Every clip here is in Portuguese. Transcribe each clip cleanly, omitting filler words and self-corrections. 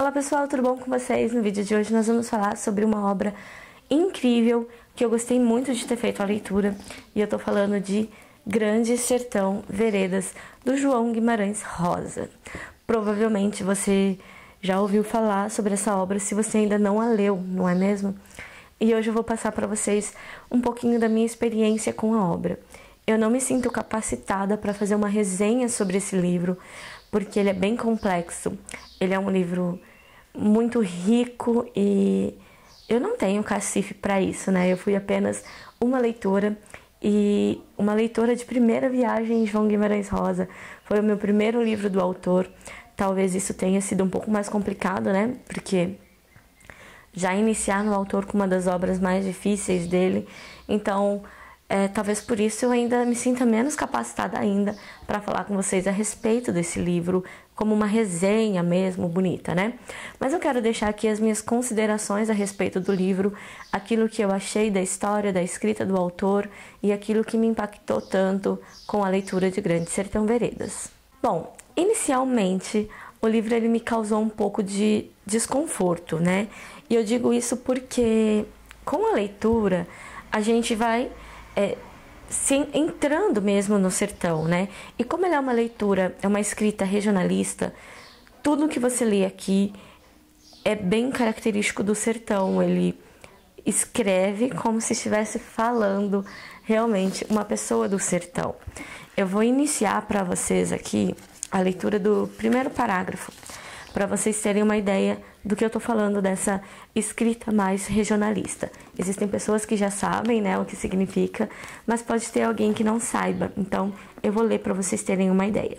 Olá pessoal, tudo bom com vocês? No vídeo de hoje nós vamos falar sobre uma obra incrível que eu gostei muito de ter feito a leitura, e eu tô falando de Grande Sertão Veredas, do João Guimarães Rosa. Provavelmente você já ouviu falar sobre essa obra se você ainda não a leu, não é mesmo? E hoje eu vou passar para vocês um pouquinho da minha experiência com a obra. Eu não me sinto capacitada para fazer uma resenha sobre esse livro, porque ele é bem complexo. Ele é um livro muito rico e eu não tenho cacife para isso, né? Eu fui apenas uma leitora e uma leitora de primeira viagem em João Guimarães Rosa. Foi o meu primeiro livro do autor. Talvez isso tenha sido um pouco mais complicado, né? Porque já iniciar no autor com uma das obras mais difíceis dele, então talvez por isso eu ainda me sinta menos capacitada ainda para falar com vocês a respeito desse livro, como uma resenha mesmo, bonita, né? Mas eu quero deixar aqui as minhas considerações a respeito do livro, aquilo que eu achei da história, da escrita do autor e aquilo que me impactou tanto com a leitura de Grande Sertão Veredas. Bom, inicialmente o livro ele me causou um pouco de desconforto, né? E eu digo isso porque com a leitura a gente vai entrando mesmo no sertão, né? E como ela é uma leitura, é uma escrita regionalista, tudo que você lê aqui é bem característico do sertão. Ele escreve como se estivesse falando realmente uma pessoa do sertão. Eu vou iniciar para vocês aqui a leitura do primeiro parágrafo, para vocês terem uma ideia do que eu tô falando dessa escrita mais regionalista. Existem pessoas que já sabem, né, o que significa, mas pode ter alguém que não saiba. Então, eu vou ler para vocês terem uma ideia.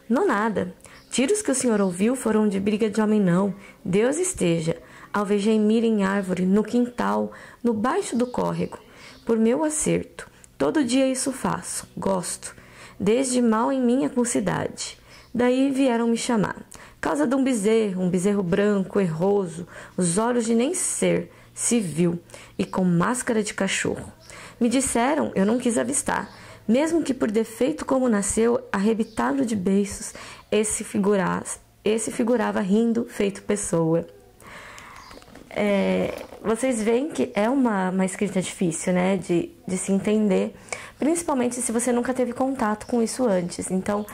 Nonada, tiros que o senhor ouviu foram de briga de homem não, Deus esteja. Alvejei mira em árvore, no quintal, no baixo do córrego, por meu acerto. Todo dia isso faço, gosto, desde mal em minha mocidade. Daí vieram me chamar. Causa de um bezerro branco, erroso, os olhos de nem ser, civil, e com máscara de cachorro. Me disseram, eu não quis avistar, mesmo que por defeito como nasceu, arrebitado de beiços, esse figurava rindo, feito pessoa. Vocês veem que é uma escrita difícil, né, de se entender, principalmente se você nunca teve contato com isso antes. Então,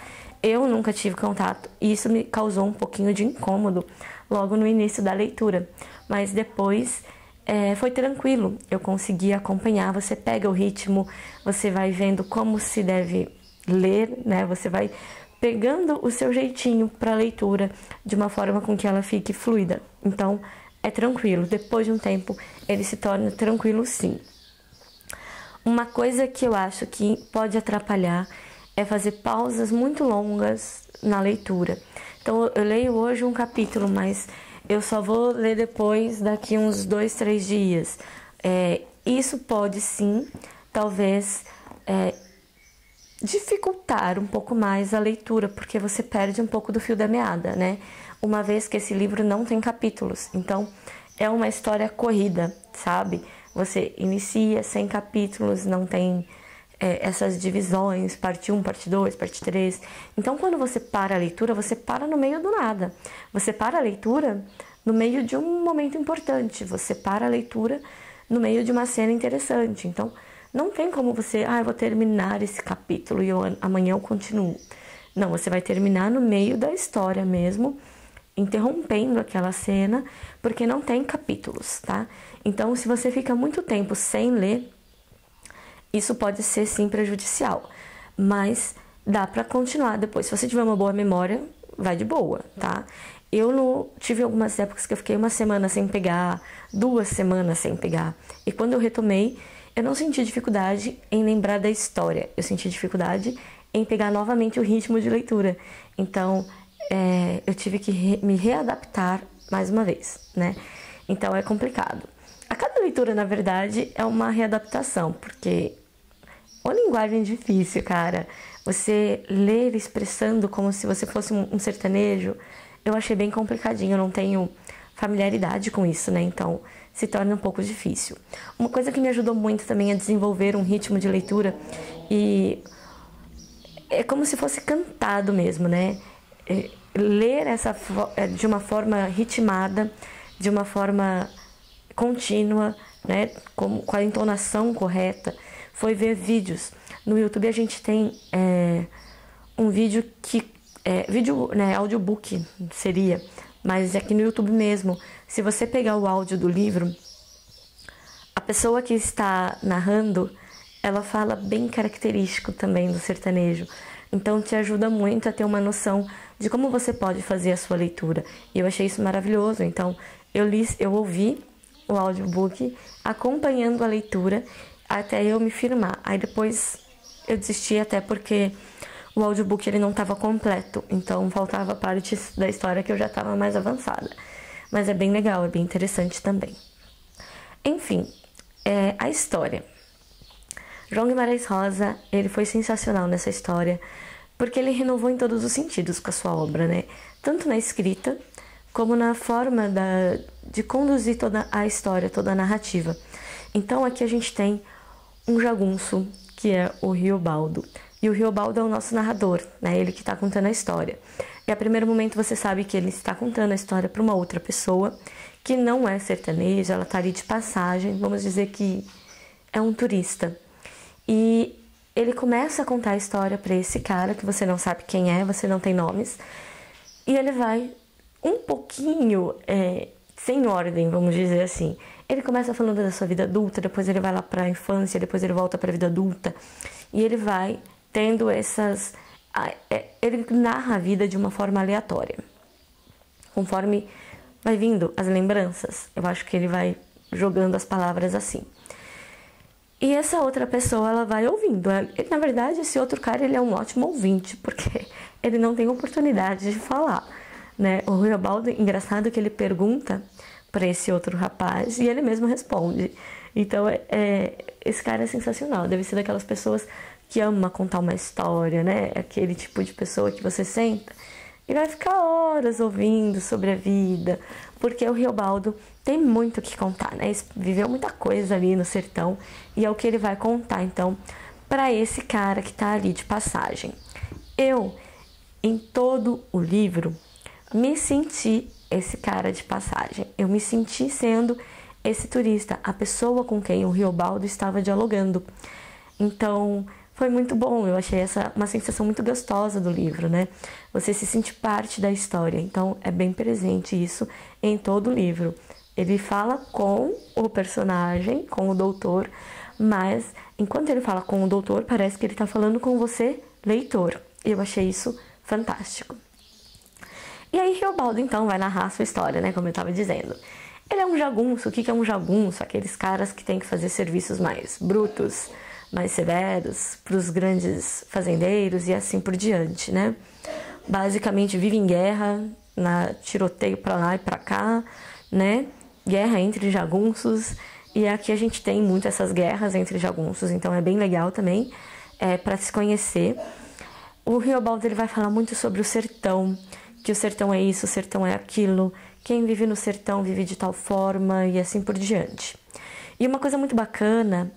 eu nunca tive contato e isso me causou um pouquinho de incômodo logo no início da leitura, mas depois foi tranquilo, eu consegui acompanhar. Você pega o ritmo, você vai vendo como se deve ler, né? Você vai pegando o seu jeitinho para a leitura de uma forma com que ela fique fluida. Então, é tranquilo, depois de um tempo ele se torna tranquilo sim. Uma coisa que eu acho que pode atrapalhar é fazer pausas muito longas na leitura. Então, eu leio hoje um capítulo, mas eu só vou ler depois, daqui uns 2, 3 dias. Isso pode sim, talvez, dificultar um pouco mais a leitura, porque você perde um pouco do fio da meada, né? Uma vez que esse livro não tem capítulos. Então, é uma história corrida, sabe? Você inicia sem capítulos, não tem essas divisões, parte 1, parte 2, parte 3. Então, quando você para a leitura, você para no meio do nada. Você para a leitura no meio de um momento importante. Você para a leitura no meio de uma cena interessante. Então, não tem como você, eu vou terminar esse capítulo e amanhã eu continuo. Não, você vai terminar no meio da história mesmo, interrompendo aquela cena, porque não tem capítulos, tá? Então, se você fica muito tempo sem ler, isso pode ser sim prejudicial, mas dá pra continuar depois. Se você tiver uma boa memória, vai de boa, tá? Eu tive algumas épocas que eu fiquei uma semana sem pegar, 2 semanas sem pegar. E quando eu retomei, eu não senti dificuldade em lembrar da história. Eu senti dificuldade em pegar novamente o ritmo de leitura. Então, eu tive que me readaptar mais uma vez, né? Então, é complicado. A cada leitura, na verdade, é uma readaptação, porque uma linguagem difícil, cara. Você ler expressando como se você fosse um sertanejo, eu achei bem complicadinho. Eu não tenho familiaridade com isso, né? Então, se torna um pouco difícil. Uma coisa que me ajudou muito também a desenvolver um ritmo de leitura, e é como se fosse cantado mesmo, né? ler de uma forma ritmada, de uma forma contínua, né, com a entonação correta, foi ver vídeos. No YouTube a gente tem um vídeo que... vídeo, né, audiobook seria, mas aqui no YouTube mesmo, se você pegar o áudio do livro, a pessoa que está narrando, ela fala bem característico também do sertanejo. Então te ajuda muito a ter uma noção de como você pode fazer a sua leitura. E eu achei isso maravilhoso. Então eu ouvi o audiobook acompanhando a leitura até eu me firmar. Aí depois eu desisti, até porque o audiobook ele não estava completo. Então faltava partes da história que eu já estava mais avançada. Mas é bem legal, é bem interessante também. Enfim, a história. João Guimarães Rosa, ele foi sensacional nessa história, porque ele renovou em todos os sentidos com a sua obra, né? Tanto na escrita, como na forma de conduzir toda a história, toda a narrativa. Então aqui a gente tem um jagunço, que é o Riobaldo. E o Riobaldo é o nosso narrador, né? Ele que está contando a história. E a primeiro momento você sabe que ele está contando a história para uma outra pessoa, que não é sertaneja, ela está ali de passagem, vamos dizer que é um turista. E ele começa a contar a história para esse cara, que você não sabe quem é, você não tem nomes. E ele vai um pouquinho sem ordem, vamos dizer assim. Ele começa falando da sua vida adulta, depois ele vai lá para a infância, depois ele volta para a vida adulta. E ele vai tendo ele narra a vida de uma forma aleatória. Conforme vai vindo as lembranças, eu acho que ele vai jogando as palavras assim. E essa outra pessoa, ela vai ouvindo. Na verdade, esse outro cara, ele é um ótimo ouvinte, porque ele não tem oportunidade de falar, né? O Riobaldo, engraçado que ele pergunta para esse outro rapaz e ele mesmo responde. Então, esse cara é sensacional. Deve ser daquelas pessoas que ama contar uma história, né? Aquele tipo de pessoa que você senta e vai ficar horas ouvindo sobre a vida, porque o Riobaldo tem muito o que contar, né? Viveu muita coisa ali no sertão e é o que ele vai contar, então, para esse cara que tá ali de passagem. Eu, em todo o livro, me senti esse cara de passagem. Eu me senti sendo esse turista, a pessoa com quem o Riobaldo estava dialogando. Então, foi muito bom, eu achei uma sensação muito gostosa do livro, né? Você se sente parte da história, então é bem presente isso em todo o livro. Ele fala com o personagem, com o doutor, mas enquanto ele fala com o doutor, parece que ele está falando com você, leitor. E eu achei isso fantástico. E aí Riobaldo, então, vai narrar a sua história, né? Como eu estava dizendo. Ele é um jagunço. O que é um jagunço? Aqueles caras que têm que fazer serviços mais brutos, mais severos, para os grandes fazendeiros e assim por diante, né? Basicamente vive em guerra, tiroteio para lá e para cá, né? Guerra entre jagunços, e aqui a gente tem muito essas guerras entre jagunços, então é bem legal também para se conhecer. O Riobaldo ele vai falar muito sobre o sertão, que o sertão é isso, o sertão é aquilo, quem vive no sertão vive de tal forma e assim por diante. E uma coisa muito bacana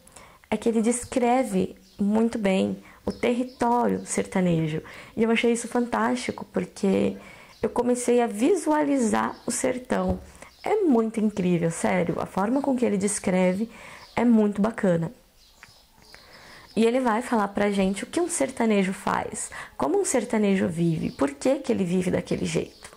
é que ele descreve muito bem o território sertanejo. E eu achei isso fantástico, porque eu comecei a visualizar o sertão. É muito incrível, sério. A forma com que ele descreve é muito bacana. E ele vai falar pra gente o que um sertanejo faz, como um sertanejo vive, por que ele vive daquele jeito.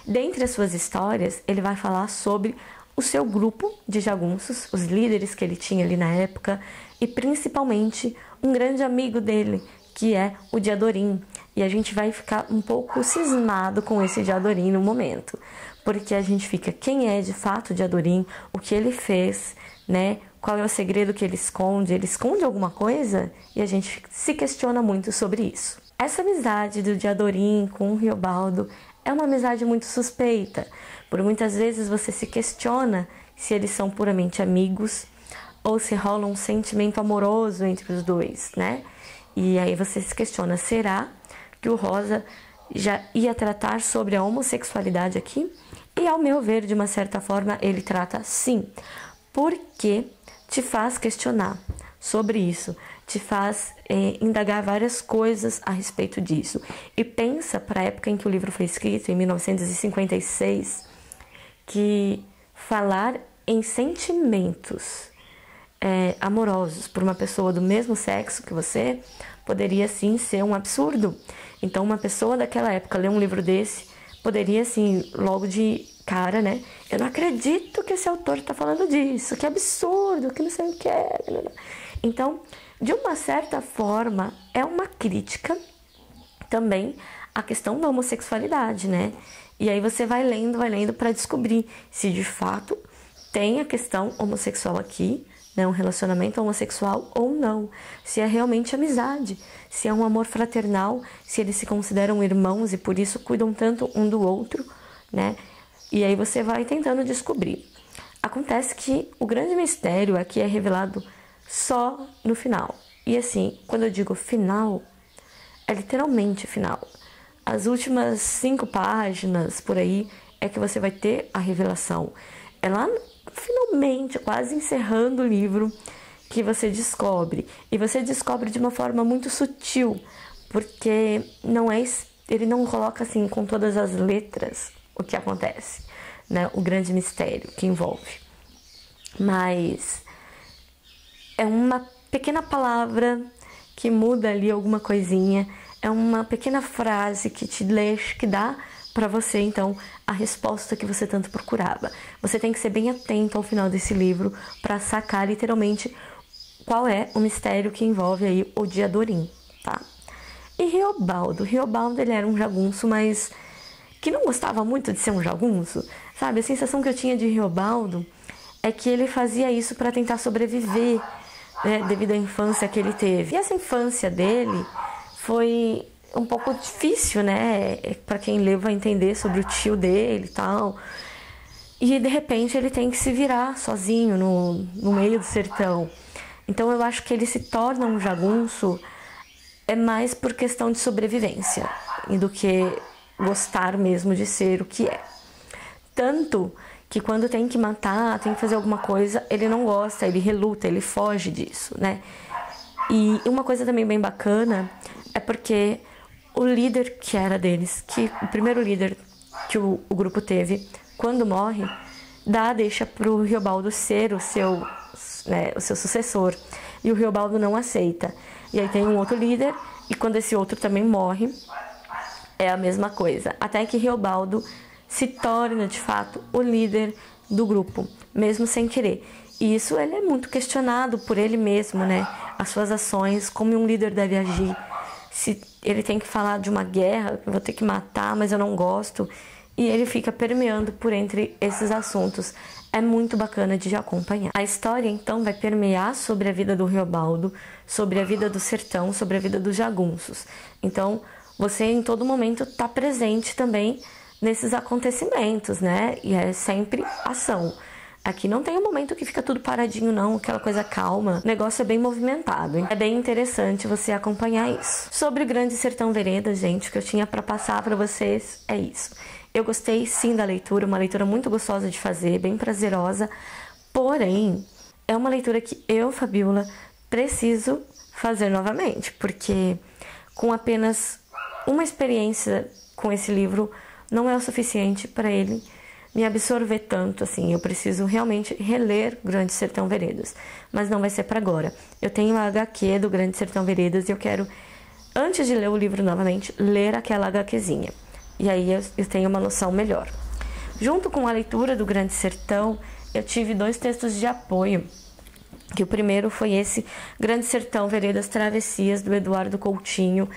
Dentre as suas histórias, ele vai falar sobre o seu grupo de jagunços, os líderes que ele tinha ali na época, e principalmente um grande amigo dele, que é o Diadorim. E a gente vai ficar um pouco cismado com esse Diadorim no momento, porque a gente fica, quem é de fato o Diadorim, o que ele fez, né? Qual é o segredo que ele esconde alguma coisa? E a gente se questiona muito sobre isso. Essa amizade do Diadorim com o Riobaldo é uma amizade muito suspeita, por muitas vezes você se questiona se eles são puramente amigos ou se rola um sentimento amoroso entre os dois, né? E aí você se questiona, será que o Rosa já ia tratar sobre a homossexualidade aqui? E ao meu ver, de uma certa forma, ele trata sim, porque te faz questionar sobre isso. te faz indagar várias coisas a respeito disso. E pensa para a época em que o livro foi escrito, em 1956, que falar em sentimentos amorosos por uma pessoa do mesmo sexo que você poderia sim ser um absurdo. Então uma pessoa daquela época ler um livro desse poderia assim, logo de cara, né? Eu não acredito que esse autor está falando disso, que absurdo, que não sei o que é. Então, de uma certa forma, é uma crítica também à questão da homossexualidade, né? E aí você vai lendo para descobrir se de fato tem a questão homossexual aqui, né? Um relacionamento homossexual ou não. Se é realmente amizade, se é um amor fraternal, se eles se consideram irmãos e por isso cuidam tanto um do outro, né? E aí você vai tentando descobrir. Acontece que o grande mistério aqui é revelado só no final. E assim, quando eu digo final, é literalmente final. As últimas 5 páginas, por aí, é que você vai ter a revelação. É lá, finalmente, quase encerrando o livro, que você descobre. E você descobre de uma forma muito sutil, porque ele não coloca assim com todas as letras o que acontece, né? O grande mistério que envolve. Mas é uma pequena palavra que muda ali alguma coisinha, é uma pequena frase que que dá para você, então, a resposta que você tanto procurava. Você tem que ser bem atento ao final desse livro para sacar literalmente qual é o mistério que envolve aí o Diadorim, tá? E Riobaldo, ele era um jagunço, mas que não gostava muito de ser um jagunço, sabe? A sensação que eu tinha de Riobaldo é que ele fazia isso para tentar sobreviver, né, devido à infância que ele teve. E essa infância dele foi um pouco difícil, né? Para quem lê vai entender sobre o tio dele e tal. E de repente ele tem que se virar sozinho no meio do sertão. Então eu acho que ele se torna um jagunço mais por questão de sobrevivência e do que gostar mesmo de ser o que é. Tanto que quando tem que matar, tem que fazer alguma coisa, ele não gosta, ele reluta, ele foge disso, né? E uma coisa também bem bacana é porque o líder que era deles, que o primeiro líder que o grupo teve, quando morre, deixa pro Riobaldo ser o seu sucessor. E o Riobaldo não aceita. E aí tem um outro líder, e quando esse outro também morre, é a mesma coisa. Até que Riobaldo se torna, de fato, o líder do grupo, mesmo sem querer. E isso ele é muito questionado por ele mesmo, né? As suas ações, como um líder deve agir. Se ele tem que falar de uma guerra, eu vou ter que matar, mas eu não gosto. E ele fica permeando por entre esses assuntos. É muito bacana de acompanhar. A história, então, vai permear sobre a vida do Riobaldo, sobre a vida do sertão, sobre a vida dos jagunços. Então, você em todo momento está presente também nesses acontecimentos, né? E é sempre ação. Aqui não tem um momento que fica tudo paradinho, não, aquela coisa calma. O negócio é bem movimentado. É bem interessante você acompanhar isso. Sobre o Grande Sertão Veredas, gente, o que eu tinha para passar para vocês é isso. Eu gostei sim da leitura, uma leitura muito gostosa de fazer, bem prazerosa. Porém, é uma leitura que eu, Fabiola, preciso fazer novamente, porque com apenas uma experiência com esse livro não é o suficiente para ele me absorver tanto, assim. Eu preciso realmente reler Grande Sertão Veredas, mas não vai ser para agora. Eu tenho a HQ do Grande Sertão Veredas e eu quero, antes de ler o livro novamente, ler aquela HQzinha. E aí eu tenho uma noção melhor. Junto com a leitura do Grande Sertão, eu tive 2 textos de apoio. Que o primeiro foi esse, Grande Sertão Veredas Travessias, do Eduardo Coutinho,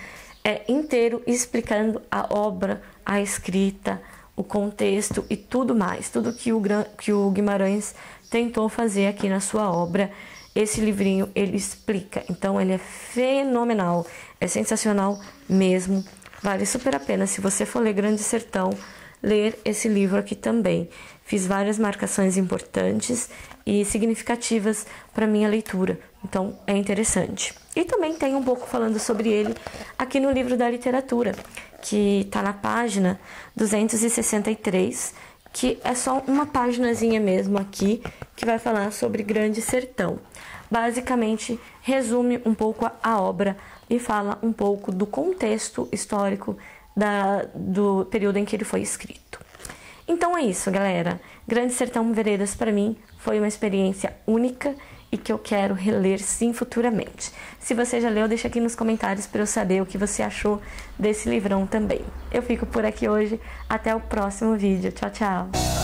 inteiro explicando a obra, a escrita, o contexto e tudo mais, tudo que o Guimarães tentou fazer aqui na sua obra. Esse livrinho ele explica, então ele é fenomenal, é sensacional mesmo, vale super a pena. Se você for ler Grande Sertão, ler esse livro aqui também. Fiz várias marcações importantes e significativas para minha leitura, então é interessante. E também tem um pouco falando sobre ele aqui no livro da literatura, que está na página 263, que é só uma paginazinha mesmo aqui, que vai falar sobre Grande Sertão. basicamente resume um pouco a obra e fala um pouco do contexto histórico do período em que ele foi escrito. Então é isso, galera. Grande Sertão Veredas, para mim, foi uma experiência única e que eu quero reler sim futuramente. Se você já leu, deixa aqui nos comentários para eu saber o que você achou desse livrão também. Eu fico por aqui hoje. Até o próximo vídeo. Tchau, tchau!